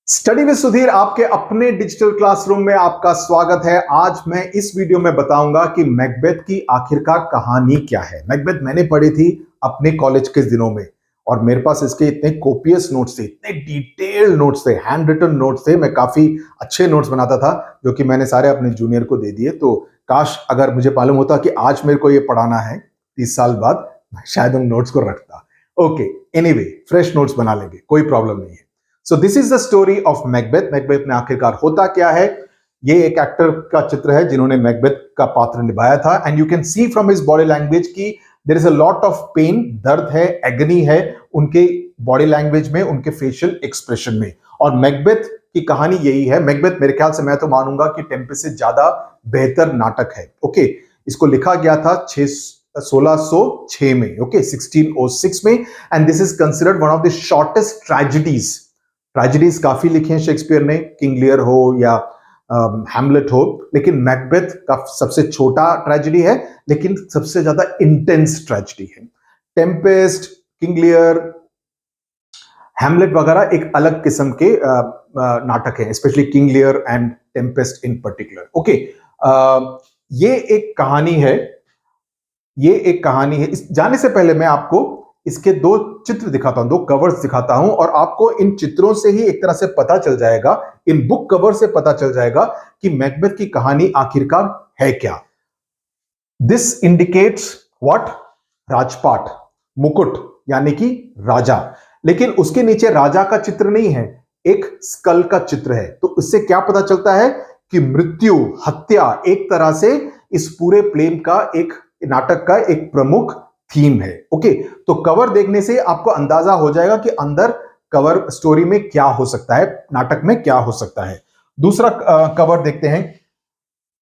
Study with Sudhir आपके अपने digital classroom में आपका स्वागत है। आज मैं इस वीडियो में बताऊंगा कि मैकबेथ की आखिरकार कहानी क्या है। मैकबेथ मैंने पढ़ी थी अपने कॉलेज के दिनों में और मेरे पास इसके इतने कोपियस नोट्स थे, इतने डिटेल्ड नोट्स थे, हैंड रिटन नोट्स थे। मैं काफी अच्छे नोट्स बनाता था जो कि मैंने सारे अपने जूनियर को दे दिए। तो काश अगर मुझे मालूम होता कि आज मेरे को ये पढ़ाना है 30 साल बाद, शायद उन नोट्स को रखता। ओके, एनीवे फ्रेश नोट्स बना लेंगे, कोई प्रॉब्लम नहीं है। So this is the story of Macbeth. Macbeth में आखिरकार होता क्या है? ये एक एक्टर का चित्र है जिन्होंने मैकबेथ का पात्र निभाया था and you can see from his body language की there is a lot of pain, दर्द है, एगनी है उनके बॉडी लैंग्वेज में, उनके फेशियल एक्सप्रेशन में। और मैकबेथ की कहानी यही है। मैकबेथ मेरे ख्याल से मैं तो मानूंगा कि टेम्पेस्ट से ज्यादा बेहतर नाटक है। ओके, इसको लिखा गया था 1606 में, ओके 1606 में, and this is considered one of the shortest tragedies. Tragedies काफी लिखे हैं शेक्सपियर ने, किंग लियर हो या हैमलेट हो, लेकिन मैकबेथ का सबसे छोटा ट्रेजेडी है लेकिन सबसे ज्यादा इंटेंस ट्रेजेडी है। टेम्पेस्ट, किंग लियर, हैमलेट वगैरह एक अलग किस्म के नाटक है, specially King Lear and Tempest in particular. Okay, ये एक कहानी है, ये एक कहानी है। इस जाने से पहले मैं आपको इसके दो चित्र दिखाता हूं, दो कवर्स दिखाता हूं, और आपको इन चित्रों से ही एक तरह से पता चल जाएगा, इन बुक कवर से पता चल जाएगा कि मैकबेथ की कहानी आखिरकार है क्या। This indicates what? राजपाट, मुकुट, यानी कि राजा। लेकिन उसके नीचे राजा का चित्र नहीं है, एक स्कल का चित्र है। तो इससे क्या पता चलता है कि मृत्यु, हत्या एक तरह से इस पूरे प्ले का, एक नाटक का एक प्रमुख थीम है। ओके, तो कवर देखने से आपको अंदाजा हो जाएगा कि अंदर कवर स्टोरी में क्या हो सकता है, नाटक में क्या हो सकता है। दूसरा कवर देखते हैं।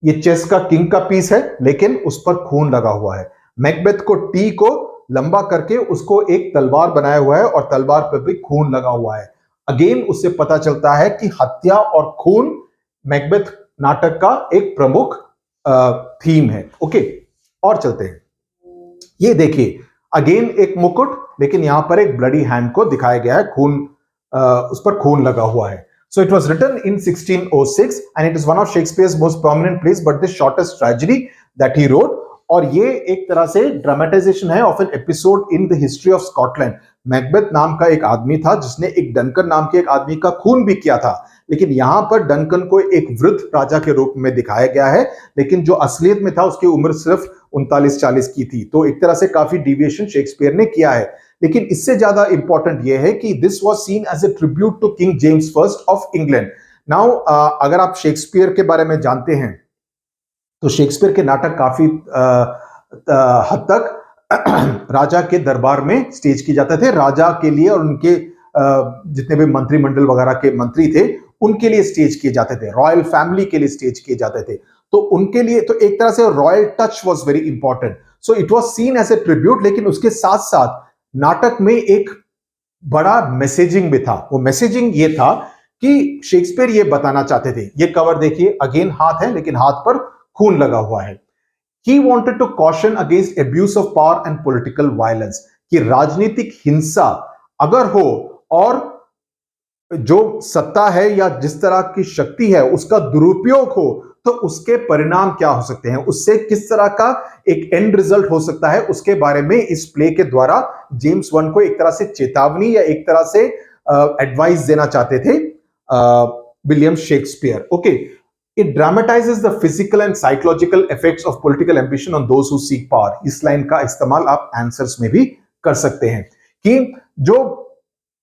ये चेस का किंग का पीस है लेकिन उस पर खून लगा हुआ है। मैकबेथ को टी को लंबा करके उसको एक तलवार बनाया हुआ है और तलवार पर भी खून लगा हुआ है। अगेन उससे पता चलता है कि हत्या और खून मैकबेथ नाटक का एक प्रमुख थीम है। ओके, और चलते हैं। ये देखिए, अगेन एक मुकुट, लेकिन यहां पर एक ब्लडी हैंड को दिखाया गया है, खून उस पर खून लगा हुआ है। So it was written in 1606 and it is one of Shakespeare's most prominent plays, but the shortest tragedy that he wrote. और ये एक तरह से ड्रामेटाइजेशन है of an episode in the history of Scotland. Macbeth नाम का एक आदमी था जिसने एक डंकन नाम के एक आदमी का खून भी किया था, लेकिन यहां पर डंकन को एक वृद्ध राजा के रूप में दिखाया गया है, लेकिन जो असलियत में था उसकी उम्र सिर्फ 39-40 की थी। तो एक तरह से काफी डिविएशन शेक्सपियर ने किया है। लेकिन इससे ज्यादा इंपॉर्टेंट यह है कि this was seen as a tribute to king James first of England. Now अगर आप शेक्सपियर के बारे में जानते हैं तो शेक्सपियर के नाटक काफी हद तक राजा के दरबार में स्टेज किए जाते थे। राजा के लिए और उनके जितने भी मंत्रिमंडल वगैरह के मंत्री थे उनके लिए स्टेज किए जाते थे, रॉयल फैमिली के लिए स्टेज किए जाते थे। तो उनके लिए तो एक तरह से royal touch was very important, so it was seen as a tribute. लेकिन उसके साथ साथ नाटक में एक बड़ा मैसेजिंग भी था। वो मैसेजिंग ये था कि शेक्सपियर ये बताना चाहते थे। ये कवर देखिए, अगेन हाथ है लेकिन हाथ पर खून लगा हुआ है। He wanted to caution against abuse of power and political violence, कि राजनीतिक हिंसा अगर हो और जो सत्ता है या जिस तरह की शक्ति है उसका दुरुपयोग हो तो उसके परिणाम क्या हो सकते हैं, उससे किस तरह का एक एंड रिजल्ट हो सकता है, उसके बारे में इस प्ले के द्वारा जेम्स वन को एक तरह से चेतावनी या एक तरह से एडवाइस देना चाहते थे William Shakespeare. Okay, It dramatizes the physical and psychological effects of political ambition on those who seek power. इस लाइन का इस्तेमाल आप आंसर्स में भी कर सकते हैं कि जो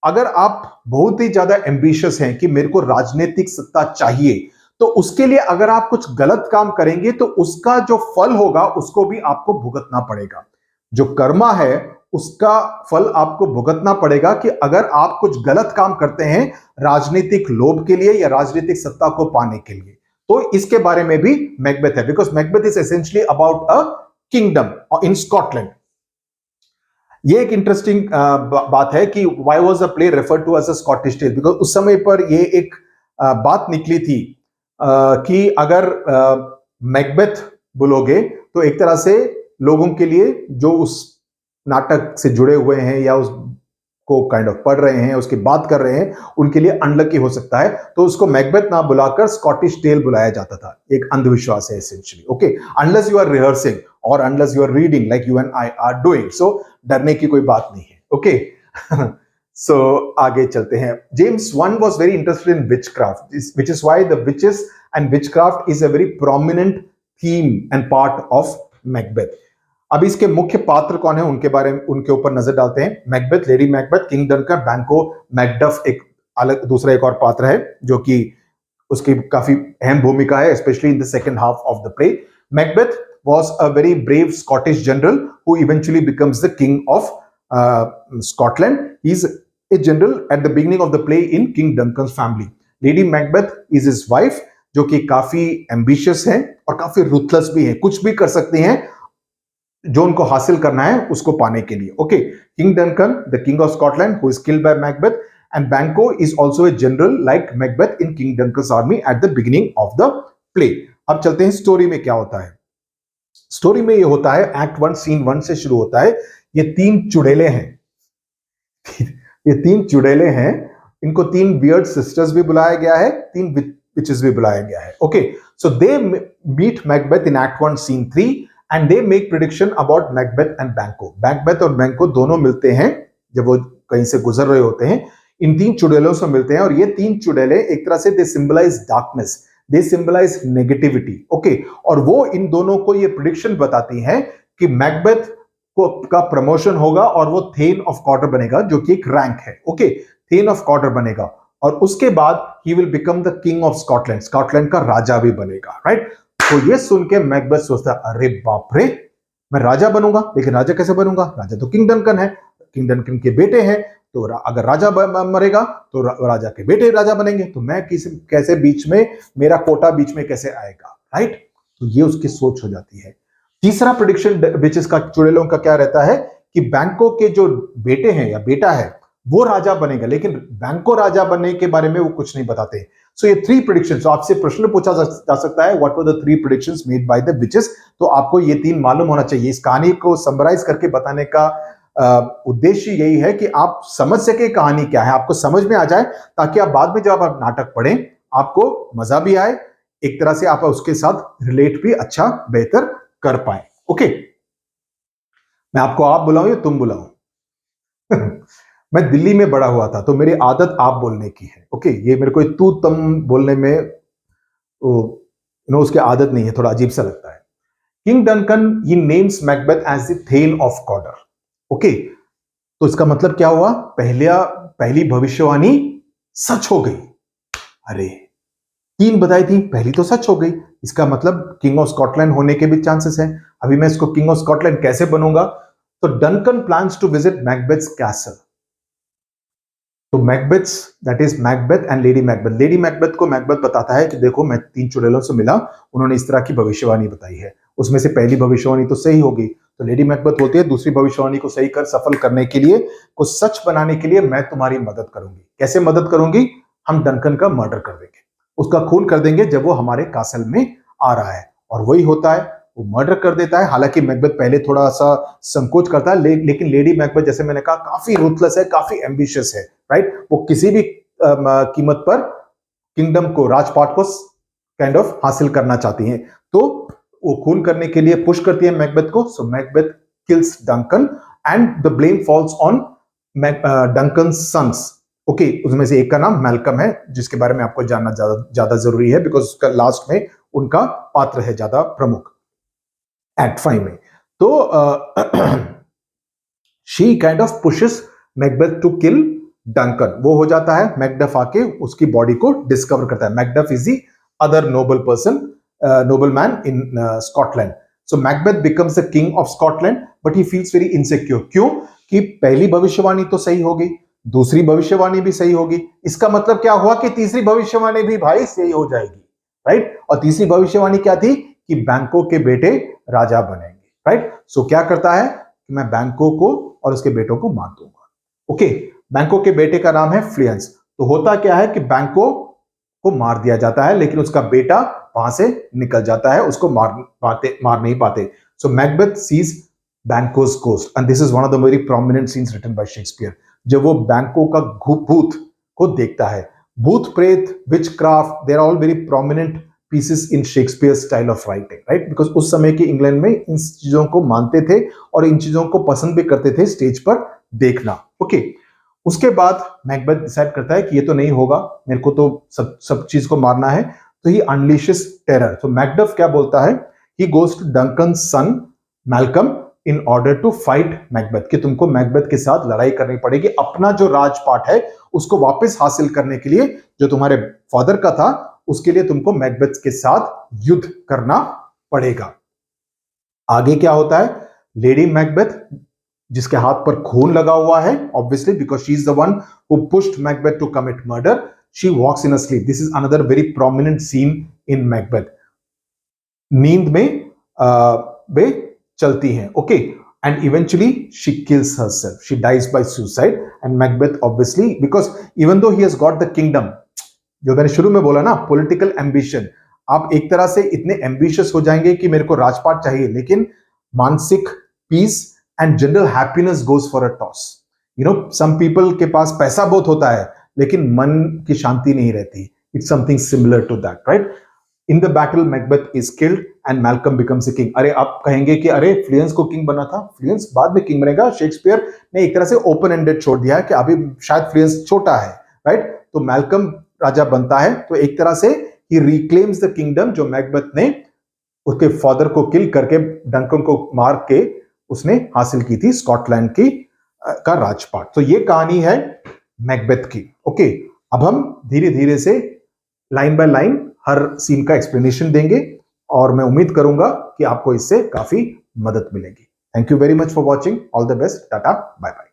अगर आप बहुत ही ज्यादा एम्बिशियस हैं कि मेरे को राजनीतिक सत्ता चाहिए, तो उसके लिए अगर आप कुछ गलत काम करेंगे तो उसका जो फल होगा उसको भी आपको भुगतना पड़ेगा। जो कर्मा है उसका फल आपको भुगतना पड़ेगा कि अगर आप कुछ गलत काम करते हैं राजनीतिक लोभ के लिए या राजनीतिक सत्ता को पाने के लिए। तो इसके बारे में भी मैकबेथ है, because Macbeth is essentially about a kingdom in Scotland. ये एक इंटरेस्टिंग बात है कि why was a play referred to as a Scottish tale, because उस समय पर ये एक बात निकली थी कि अगर मैकबेथ बोलोगे तो एक तरह से लोगों के लिए जो उस नाटक से जुड़े हुए हैं या उस को काइंड ऑफ पढ़ रहे हैं, उसकी बात कर रहे हैं, उनके लिए अनलकी हो सकता है, तो उसको मैकबेथ ना बुलाकर स्कॉटिश टेल बुलाया जाता था। एक अंधविश्वास है essentially. Okay, unless you are rehearsing और unless you are reading like you and I are doing, so डरने की कोई बात नहीं है। ओके सो आगे चलते हैं। James one was very interested in witchcraft, which is why the witches and witchcraft is a very prominent theme and part of Macbeth. अब इसके मुख्य पात्र कौन है, उनके बारे में, उनके ऊपर नजर डालते हैं। Macbeth, lady Macbeth, king Duncan, बैंको, मैकडफ एक अलग दूसरा एक और पात्र है जो कि उसकी काफी अहम भूमिका है, specially in the second half of the play. Macbeth was a very brave Scottish general who eventually becomes the king of Scotland. He's a general at the beginning of the play in King Duncan's family. Lady Macbeth is his wife, जो कि काफी ambitious है और काफी ruthless भी है, कुछ भी कर सकती हैं जो उनको हासिल करना है उसको पाने के लिए। Okay, king Duncan, the king of Scotland, who is killed by Macbeth, and Banquo is also a general like Macbeth in king Duncan's army at the beginning of the play. अब चलते हैं स्टोरी में क्या होता है। Story में ये होता है, एक्ट 1 सीन 1 से शुरू होता है। ये 3 चुड़ैले हैं ये 3 चुड़ैले हैं, इनको 3 वियर्ड सिस्टर्स भी बुलाया गया है, 3 विचेस भी बुलाया गया है। Okay, so they meet Macbeth in act 1 scene 3 and they make prediction about Macbeth and Banquo. Macbeth और Banquo दोनों मिलते हैं जब वो कहीं से गुजर रहे होते हैं, इन 3 चुड़ैलों से मिलते हैं, और ये 3 चुड़ैले एक तरह से दे सिंबलाइज डार्कनेस, दे सिंबलाइज नेगेटिविटी। ओके, और वो इन दोनों को ये प्रिडिक्शन बताती हैं कि मैकबेथ को का प्रमोशन होगा और वो थेन ऑफ कॉर्टर बनेगा, जो कि एक रैंक है। ओके, थेन ऑफ कॉर्टर बनेगा, और उसके बाद he will become the king of Scotland, Scotland का राजा भी बनेगा। राइट, तो ये सुन के मैकबेथ सोचता है, अरे बाप रे, मैं राजा बनूंगा, लेकिन राजा कैसे बनूंगा, राजा तो किंग डनकन है, किंग डनकन के बेटे हैं, तो अगर राजा मरेगा तो राजा के बेटे राजा बनेंगे, तो मैं कैसे बीच में, मेरा कोटा बीच में कैसे आएगा। राइट, तो ये उसकी सोच हो जाती है। तीसरा प्रेडिक्शन विच इसका चुड़ैलों का क्या रहता है कि बैंको के जो बेटे हैं या बेटा है वो राजा बनेगा, लेकिन बैंको राजा बनने के बारे में वो कुछ नहीं बताते। सो ये 3 प्रेडिक्शंस, आपसे प्रश्न पूछा जा सकता है, what were the 3 predictions made by the witches, तो आपको ये 3 मालूम होना चाहिए। इस कहानी को समराइज करके बताने का उद्देश्य यही है कि आप समझ सके कहानी क्या है, आपको समझ में आ जाए, ताकि आप बाद में जब आप नाटक पढ़ें आपको मजा भी आए, एक तरह से आप उसके साथ रिलेट भी अच्छा बेहतर कर पाए। ओके, मैं आपको आप बुलाऊं या तुम बुलाऊं मैं दिल्ली में बड़ा हुआ था, तो मेरी आदत आप बोलने की है। ओके, ये मेरे को तू तुम बोलने में उसकी आदत नहीं है, थोड़ा अजीब सा लगता है। King Duncan he names Macbeth as the thane of Cawdor. Okay, तो इसका मतलब क्या हुआ, पहली भविष्यवाणी सच हो गई। अरे 3 बताई थी, पहली तो सच हो गई, इसका मतलब किंग ऑफ स्कॉटलैंड होने के भी चांसेस हैं। अभी मैं इसको किंग ऑफ स्कॉटलैंड कैसे बनूंगा, तो Duncan plans to visit Macbeth's castle. तो Macbeth's, that is Macbeth and lady Macbeth, lady Macbeth को मैकबेथ बताता है कि देखो मैं 3 चुड़ैलों से मिला, उन्होंने इस तरह की भविष्यवाणी बताई है, उसमें से पहली भविष्यवाणी तो सही होगी, तो लेडी मैकबेथ बोलती है दूसरी भविष्यवाणी को सफल करने के लिए, को सच बनाने के लिए मैं तुम्हारी मदद करूंगी। कैसे मदद करूंगी, हम डनकन का मर्डर कर देंगे, उसका खून कर देंगे जब वो हमारे कासल में आ रहा है, और वही होता है, वो मर्डर कर देता है। हालांकि मैकबेथ पहले थोड़ा सा संकोच करता है, लेकिन लेडी मैकबेथ जैसे मैंने कहा काफी रूथलेस है, काफी एम्बिशियस है। राइट, वो किसी भी कीमत पर किंगडम को, राजपाट को काइंड ऑफ हासिल करना चाहती हैं, तो वो खून करने के लिए पुश करती है मैकबेथ को। So Macbeth kills Duncan and the blame falls on Duncan sons. Okay, उसमें से एक का नाम मैल्कम है, जिसके बारे में आपको जानना ज्यादा जरूरी है, बिकॉज उसका लास्ट में उनका पात्र है ज्यादा प्रमुख एक्ट 5 में। तो she kind of pushes Macbeth to kill Duncan, वो हो जाता है, मैकडफ आके उसकी बॉडी को डिस्कवर करता है। Macduff is the other Nobel person, noble man in Scotland. So Macbeth becomes the king of Scotland, but he feels very insecure. क्यों कि पहली भविष्यवाणी तो सही होगी, दूसरी भविष्यवाणी भी सही होगी, इसका मतलब क्या हुआ कि तीसरी भविष्यवाणी भी भाई सही हो जाएगी। राइट, और तीसरी भविष्यवाणी क्या थी कि बैंको के बेटे राजा बनेंगे। राइट, सो क्या करता है कि मैं बैंको को और उसके बेटों को मार दूंगा। ओके, बैंको के बेटे का नाम है फ्लियंस। तो होता क्या है कि बैंको को मार दिया जाता है, लेकिन उसका बेटा वहां से निकल जाता है, उसको मार नहीं पाते। So Macbeth sees Banquo's ghost, and this is one of the very prominent scenes written by Shakespeare. जब वो बैंकों का भूत को देखता है। भूत प्रेत, witchcraft, there are all very prominent pieces in Shakespeare style of writing, right? Because उस समय के इंग्लैंड में इन चीजों को मानते थे और इन चीजों को पसंद भी करते थे स्टेज पर देखना। ओके, उसके बाद मैकबेथ डिसाइड करता है कि ये तो नहीं होगा, मेरे को तो सब चीज को मारना है, तो ही अनलीशेस टेरर। तो मैकडफ क्या बोलता है, he goes to Duncan son Malcolm in order to fight Macbeth, कि तुमको मैकबेथ के साथ लड़ाई करनी पड़ेगी, अपना जो राजपाट है उसको वापस हासिल करने के लिए, जो तुम्हारे फादर का था, उसके लिए तुमको मैकबेथ के साथ युद्ध करना पड़ेगा। आगे क्या होता है, लेडी मैकबेथ, जिसके हाथ पर खून लगा हुआ है, obviously because she is the one who pushed Macbeth to commit murder, she walks in a sleep. This is another very prominent scene in Macbeth. नींद में वे चलती हैं, okay, and eventually she kills herself, she dies by suicide. And Macbeth obviously, because even though he has got the kingdom, जो मैंने शुरू में बोला ना, पॉलिटिकल एम्बिशन, आप एक तरह से इतने एम्बिशियस हो जाएंगे कि मेरे को राजपाट चाहिए, लेकिन मानसिक peace and general happiness goes for a toss. You know, some people के पास पैसा बहुत होता है लेकिन मन की शांति नहीं रहती। It's something similar to that, right? In the battle Macbeth is killed and Malcolm becomes a king. अरे, आप कहेंगे कि अरे फ्लुएंस को किंग बना था, फ्लुएंस बाद में किंग बनेगा। शेक्सपियर ने एक तरह से ओपन एंडेड छोड़ दिया है कि अभी शायद फ्लुएंस छोटा है, राइट? तो मैल्कम राजा बनता है, तो एक तरह से ही रिक्लेम्स द किंगडम जो मैकबेथ ने उसके फादर को किल करके, डंकन को मार के उसने हासिल की थी, स्कॉटलैंड की का राजपाट। तो ये कहानी है मैकबेथ की। ओके, अब हम धीरे धीरे से लाइन बाय लाइन हर सीन का एक्सप्लेनेशन देंगे और मैं उम्मीद करूंगा कि आपको इससे काफी मदद मिलेगी। Thank you very much for watching, all the best, tata, bye bye.